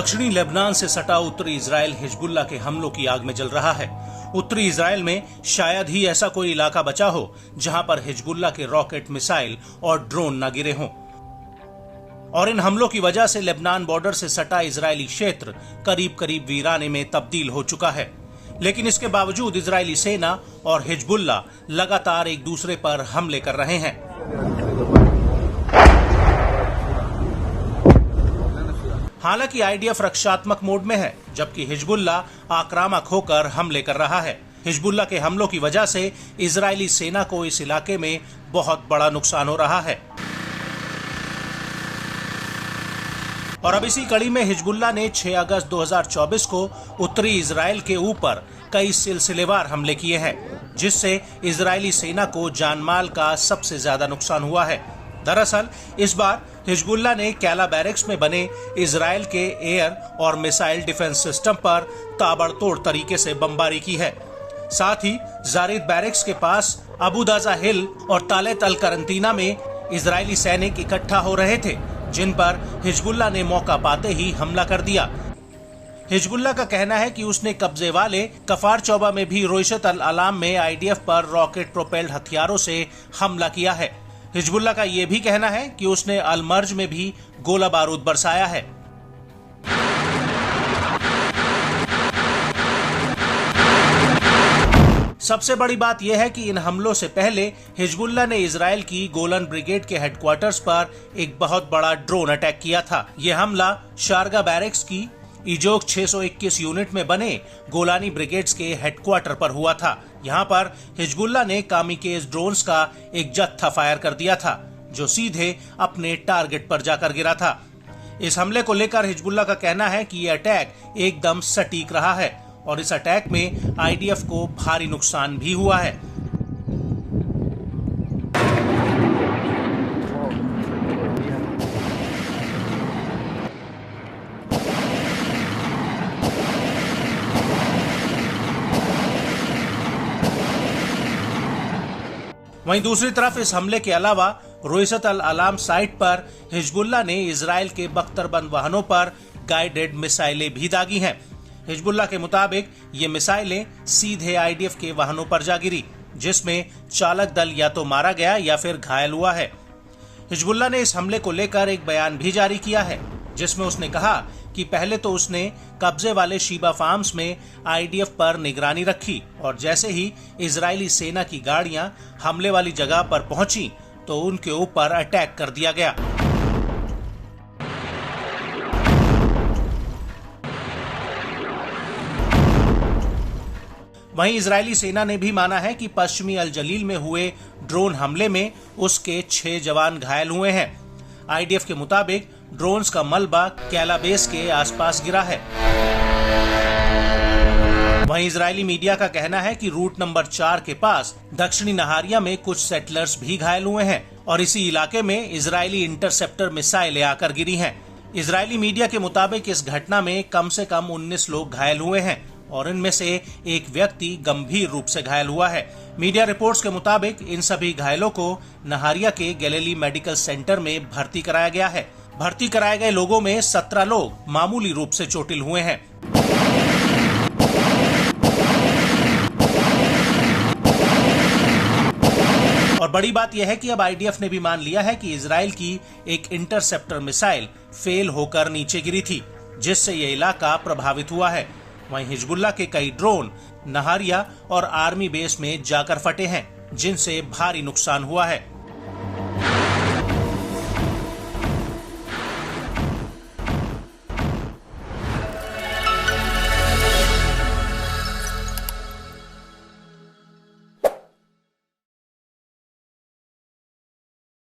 दक्षिणी लेबनान से सटा उत्तरी इजराइल हिजबुल्लाह के हमलों की आग में जल रहा है। उत्तरी इजराइल में शायद ही ऐसा कोई इलाका बचा हो जहां पर हिजबुल्लाह के रॉकेट, मिसाइल और ड्रोन न गिरे हों। और इन हमलों की वजह से लेबनान बॉर्डर से सटा इजरायली क्षेत्र करीब करीब वीराने में तब्दील हो चुका है। लेकिन इसके बावजूद इजरायली सेना और हिजबुल्लाह लगातार एक दूसरे पर हमले कर रहे हैं। हालांकि आईडीएफ रक्षात्मक मोड में है, जबकि हिजबुल्लाह आक्रामक होकर हमले कर रहा है। हिजबुल्लाह के हमलों की वजह से इजरायली सेना को इस इलाके में बहुत बड़ा नुकसान हो रहा है। और अब इसी कड़ी में हिजबुल्लाह ने 6 अगस्त 2024 को उत्तरी इजराइल के ऊपर कई सिलसिलेवार हमले किए हैं, जिससे इजरायली सेना को जानमाल का सबसे ज्यादा नुकसान हुआ है। दरअसल इस बार हिजबुल्लाह ने कैला बैरक्स में बने इजराइल के एयर और मिसाइल डिफेंस सिस्टम पर ताबड़तोड़ तरीके से बमबारी की है। साथ ही जारिद बैरक्स के पास अबू दाजा हिल और तालेत अल करंतीना में इजरायली सैनिक इकट्ठा हो रहे थे, जिन पर हिजबुल्लाह ने मौका पाते ही हमला कर दिया। हिजबुल्लाह का कहना है कि उसने कब्जे वाले कफार चौबा में भी रोइशत अल अलाम में आईडीएफ पर रॉकेट प्रोपेल्ड हथियारों से हमला किया है। हिजबुल्लाह का यह भी कहना है कि उसने अल मर्ज में भी गोला बारूद बरसाया है। सबसे बड़ी बात यह है कि इन हमलों से पहले हिजबुल्लाह ने इजराइल की गोलन ब्रिगेड के हेडक्वार्टर्स पर एक बहुत बड़ा ड्रोन अटैक किया था। यह हमला शारगा बैरक्स की इजोक 621 यूनिट में बने गोलानी ब्रिगेड्स के हेडक्वार्टर पर हुआ था। यहाँ पर हिजबुल्लाह ने कामिकेज ड्रोन्स का एक जत्था फायर कर दिया था, जो सीधे अपने टारगेट पर जाकर गिरा था। इस हमले को लेकर हिजबुल्लाह का कहना है कि यह अटैक एकदम सटीक रहा है और इस अटैक में आईडीएफ को भारी नुकसान भी हुआ है। वहीं दूसरी तरफ इस हमले के अलावा रोइशत अल अलाम साइट पर हिजबुल्लाह ने इजराइल के बख्तरबंद वाहनों पर गाइडेड मिसाइलें भी दागी हैं। हिजबुल्लाह के मुताबिक ये मिसाइलें सीधे आईडीएफ के वाहनों पर जा गिरी, जिसमें चालक दल या तो मारा गया या फिर घायल हुआ है। हिजबुल्लाह ने इस हमले को लेकर एक बयान भी जारी किया है, जिसमें उसने कहा कि पहले तो उसने कब्जे वाले शीबा फार्म्स में आईडीएफ पर निगरानी रखी और जैसे ही इजरायली सेना की गाड़ियां हमले वाली जगह पर पहुंची तो उनके ऊपर अटैक कर दिया गया। वहीं इजरायली सेना ने भी माना है कि पश्चिमी अल जलील में हुए ड्रोन हमले में उसके 6 जवान घायल हुए हैं। आईडीएफ के मुताबिक ड्रोन्स का मलबा कैला बेस के आसपास गिरा है। वहीं इजरायली मीडिया का कहना है कि रूट नंबर 4 के पास दक्षिणी नहारिया में कुछ सेटलर्स भी घायल हुए हैं और इसी इलाके में इजरायली इंटरसेप्टर मिसाइलें आकर गिरी हैं। इजरायली मीडिया के मुताबिक इस घटना में कम से कम 19 लोग घायल हुए हैं और इनमें से एक व्यक्ति गंभीर रूप से घायल हुआ है। मीडिया रिपोर्ट्स के मुताबिक इन सभी घायलों को नहारिया के गैलीली मेडिकल सेंटर में भर्ती कराया गया है। भर्ती कराए गए लोगों में 17 लोग मामूली रूप से चोटिल हुए हैं। और बड़ी बात यह है कि अब आईडीएफ ने भी मान लिया है कि इजराइल की एक इंटरसेप्टर मिसाइल फेल होकर नीचे गिरी थी, जिससे यह इलाका प्रभावित हुआ है। वहीं हिजबुल्लाह के कई ड्रोन नहारिया और आर्मी बेस में जाकर फटे हैं, जिनसे भारी नुकसान हुआ है।